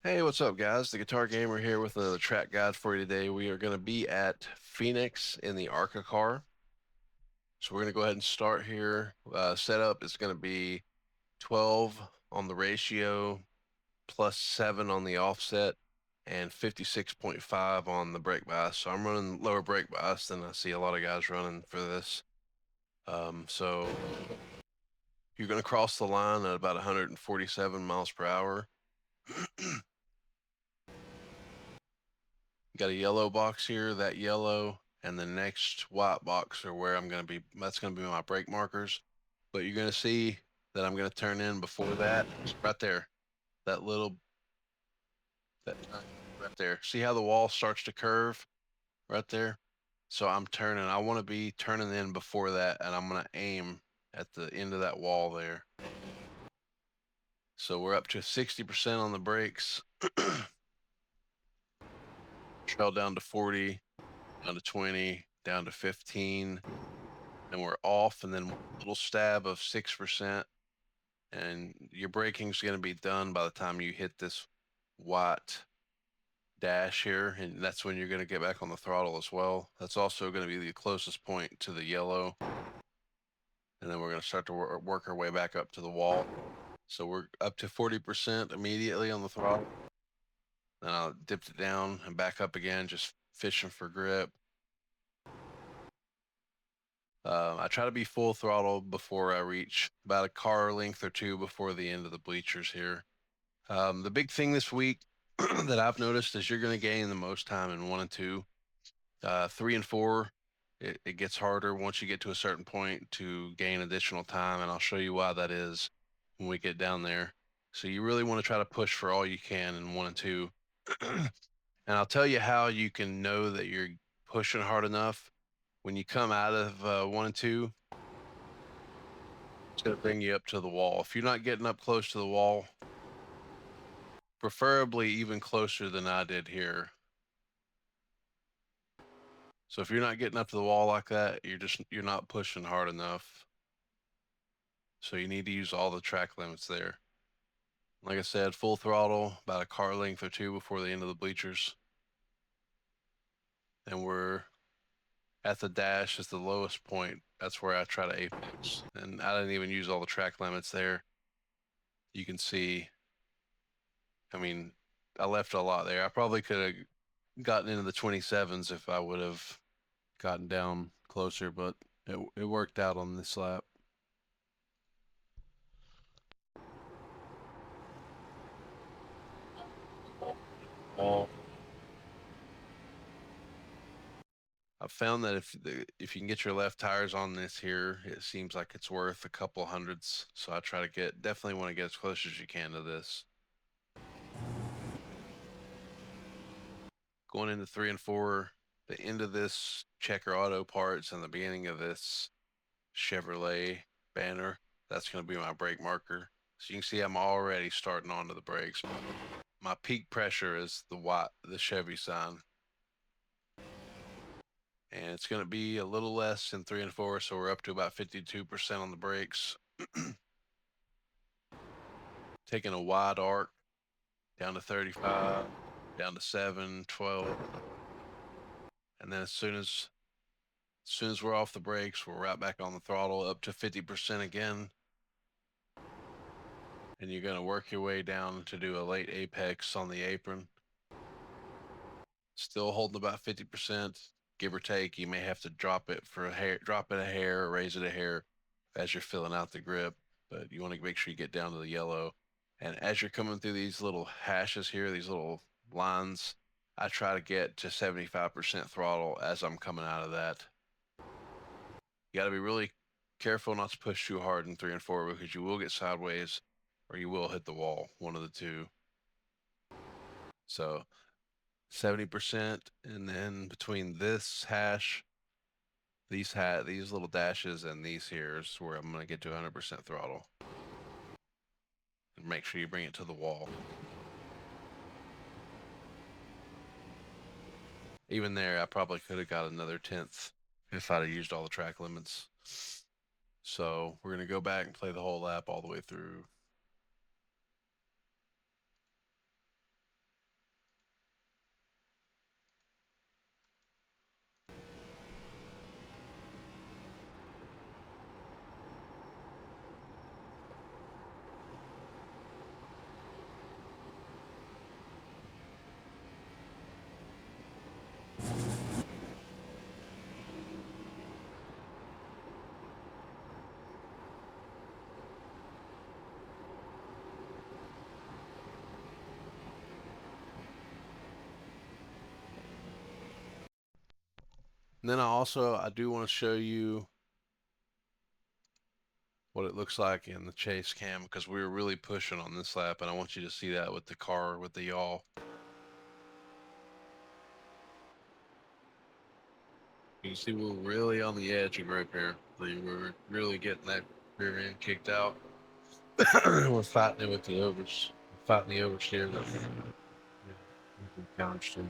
Hey, what's up, guys? The Guitar Gamer here with another track guide for you today. We are going to be at Phoenix in the ARCA car. So we're going to go ahead and start here. Setup is going to be 12 on the ratio, plus 7 on the offset, and 56.5 on the brake bias. So I'm running lower brake bias than I see a lot of guys running for this. So you're going to cross the line at about 147 miles per hour. Got a yellow box here, that yellow, and the next white box are where I'm going to be. That's going to be my brake markers. But you're going to see that I'm going to turn in before that, right there, that little, that right there. See how the wall starts to curve right there? So I'm turning. I want to be turning in before that, and I'm going to aim at the end of that wall there. So we're up to 60% on the brakes. Trail down to 40, down to 20, down to 15. And we're off, and then a little stab of 6%, and your braking's going to be done by the time you hit this white dash here, and that's when you're going to get back on the throttle as well. That's also going to be the closest point to the yellow, and then we're going to start to work our way back up to the wall. So we're up to 40% immediately on the throttle. Then I dipped it down and back up again, just fishing for grip. I try to be full throttle before I reach about a car length or two before the end of the bleachers here. The big thing this week that I've noticed is you're going to gain the most time in 1 and 2. 3 and 4, it gets harder once you get to a certain point to gain additional time, and I'll show you why that is when we get down there. So you really want to try to push for all you can in 1 and 2. And I'll tell you how you can know that you're pushing hard enough. When you come out of 1 and 2, it's going to bring you up to the wall. If you're not getting up close to the wall, preferably even closer than I did here. So if you're not getting up to the wall like that, you're not pushing hard enough. So you need to use all the track limits there. Like I said, full throttle, about a car length or two before the end of the bleachers. And we're at the dash is the lowest point. That's where I try to apex. And I didn't even use all the track limits there. You can see, I mean, I left a lot there. I probably could have gotten into the 27s if I would have gotten down closer, but it worked out on this lap. I've found that if you can get your left tires on this here, it seems like it's worth a couple hundreds. So I try to definitely want to get as close as you can to this. Going into 3 and 4, the end of this Checker Auto Parts and the beginning of this Chevrolet banner, that's going to be my brake marker. So you can see I'm already starting onto the brakes. My peak pressure is the Chevy sign. And it's going to be a little less in 3 and 4, so we're up to about 52% on the brakes. Taking a wide arc down to 35, down to 7, 12. And then as soon as we're off the brakes, we're right back on the throttle up to 50% again. And you're going to work your way down to do a late apex on the apron. Still holding about 50%, give or take. You may have to drop it a hair, or raise it a hair as you're filling out the grip, but you want to make sure you get down to the yellow. And as you're coming through these little hashes here, these little lines, I try to get to 75% throttle as I'm coming out of that. You got to be really careful not to push too hard in 3 and 4 because you will get sideways or you will hit the wall, one of the two. So 70%, and then between this hash, these little dashes, and these here is where I'm going to get to 100% throttle. And make sure you bring it to the wall. Even there, I probably could have got another 10th if I'd have used all the track limits. So we're going to go back and play the whole lap all the way through. And then I do want to show you what it looks like in the chase cam, because we were really pushing on this lap, and I want you to see that with the car with the yaw. You see, we're really on the edge of grip here. We're really getting that rear end kicked out. We're fighting it with the overs, fighting the oversteer. Countersteer.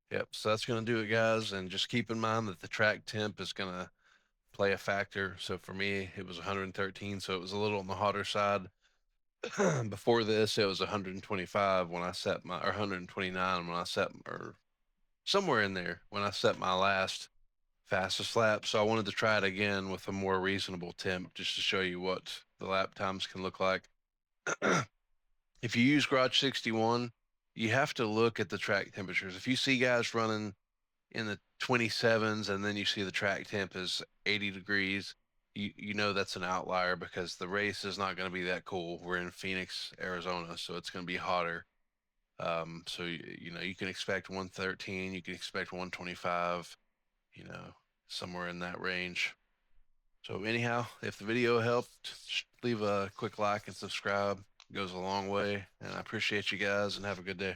Yep, so that's going to do it, guys. And just keep in mind that the track temp is going to play a factor. So for me, it was 113, so it was a little on the hotter side. Before this, it was 125 when I set my, or 129 when I set, or somewhere in there when I set my last fastest lap. So I wanted to try it again with a more reasonable temp just to show you what the lap times can look like. If you use Garage 61, you have to look at the track temperatures. If you see guys running in the 27s and then you see the track temp is 80 degrees, you know that's an outlier, because the race is not going to be that cool. We're in Phoenix, Arizona, so it's going to be hotter. So you know, you can expect 113, you can expect 125, you know, somewhere in that range. So anyhow, if the video helped, leave a quick like and subscribe. It goes a long way, and I appreciate you guys, and have a good day.